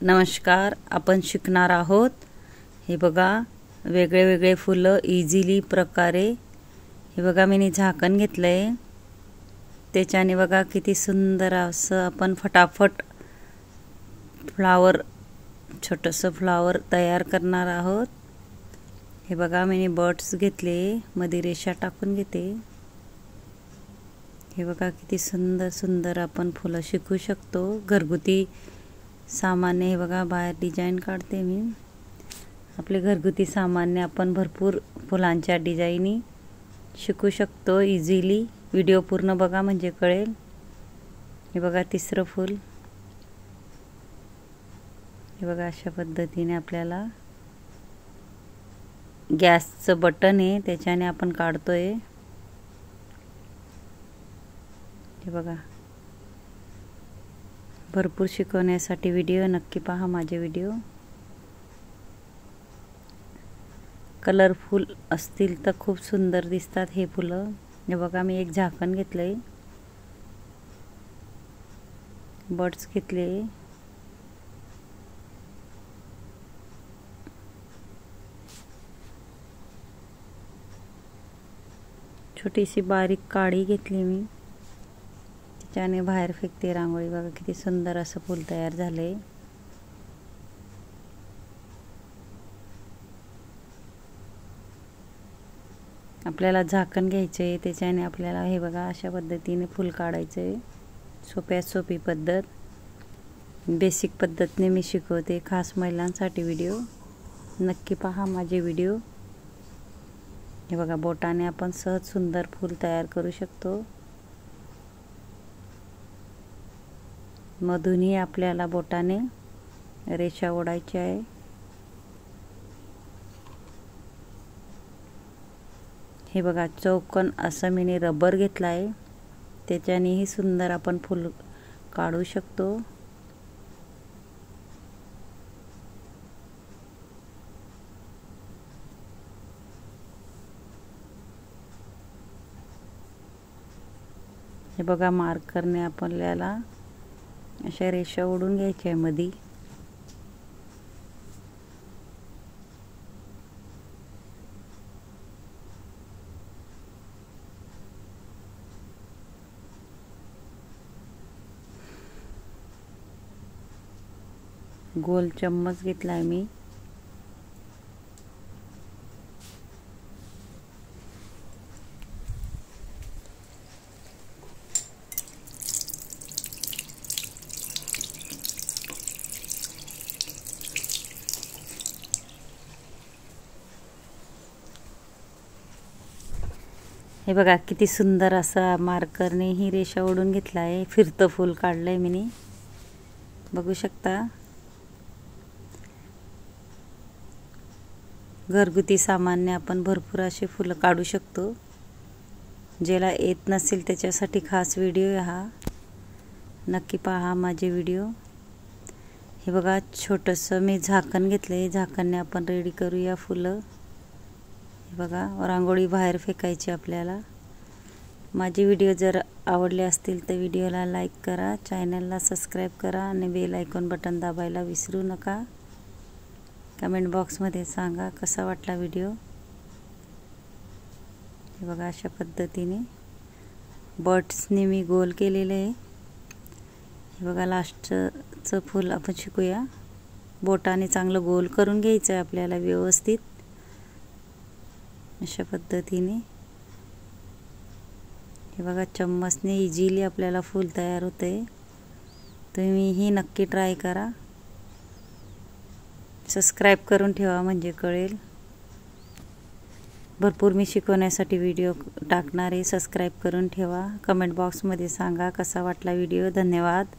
नमस्कार, आपण शिकणार आहोत। हे बघा, वेगळे वेगळे फुलं इझिली प्रकारे। हे बघा, मी झाकण घेतलंय, त्याच्याने बघा किती सुंदर असं आपण फटाफट फ्लावर, छोटंसं फ्लावर तयार करणार आहोत। हे बघा, मी बर्ड्स घेतले, मध्ये रेषा टाकून घेते। हे बघा किती सुंदर सुंदर आपण फुलं शिकू शकतो घरगुती सामान्य। हे बघा, बाहेर डिझाइन काढते मी। आपले घरगुती सामान्य आपण भरपूर फुलांच्या डिझाइनी शिकू शकतो इझिली। व्हिडिओ पूर्ण बघा म्हणजे कळेल। हे बघा, तिसरं फूल। हे बघा, अशा पद्धतीने आपल्याला गॅसचं बटन आहे, त्याच्याने आपण काढतोय। हे बघा, भरपूर शिकवण्यासाठी व्हिडिओ नक्की पहा माझे व्हिडिओ। कलरफुल असतील तर खूप सुंदर दिसतात हे फुलं। हे बघा, मी एक झाकण घेतलंय, बर्ड्स घेतले, छोटीशी बारीक काडी घेतली मी, त्याने बाहेर फेकते रांगोळी। बघा किती सुंदर असं फूल तयार झाले। आपल्याला झाकण घ्यायचे, त्याच्याने आपल्याला हे बघा अशा पद्धतीने फूल काढायचे। सोप्यात सोपी पद्धत, बेसिक पद्धतीने मी शिकवते, खास महिलांसाठी व्हिडिओ नक्की पहा माझे व्हिडिओ। हे बघा, बोटाने आपण सहज सुंदर फूल तयार करू शकतो। मधूनही आपल्याला बोटाने रेषा ओढायची आहे। हे बघा, चौकोन असं मी रबर घेतला आहे, त्याच्यानेही सुंदर आपण फूल काढू शकतो। हे बघा, मार्करने आपल्याला अशा रेषा ओढून घ्यायच्या मध्ये। गोल चम्मच घेतलाय मी। हे बघा, किती सुंदर असा मार्करने ही रेषा ओढून घेतला आहे। फिरतं फूल काढलंय मी, बघू शकता। घरगुती सामान्य आपण भरपूर असे फुलं काढू शकतो। ज्याला येत नसेल त्याच्यासाठी खास व्हिडिओ हा, नक्की पहा माझे व्हिडिओ। हे बघा, छोटंसं मी झाकण घेतलंय, झाकणने आपण रेडी करूया फुलं। हे बघा, रांगोळी बाहेर फेकायची आपल्याला। माझे व्हिडिओ जर आवडले असतील तर व्हिडिओला लाईक करा, चॅनलला सबस्क्राईब करा आणि बेल आयकॉन बटन दाबायला विसरू नका। कमेंट बॉक्समध्ये सांगा कसा वाटला व्हिडिओ। हे बघा, अशा पद्धतीने बर्ड्सने मी गोल केलेले आहे। हे बघा, लास्टचं फूल आपण शिकूया। बोटाने चांगलं गोल करून घ्यायचं आहे आपल्याला व्यवस्थित, अशा पद्धतीने। हे बघा, चम्मचने इझिली आपल्याला फूल तयार होते। तुम्हीही नक्की ट्राय करा। सबस्क्राईब करून ठेवा म्हणजे कळेल। भरपूर मी शिकवण्यासाठी व्हिडिओ टाकणार आहे, सबस्क्राईब करून ठेवा। कमेंट बॉक्समध्ये सांगा कसा वाटला व्हिडिओ। धन्यवाद।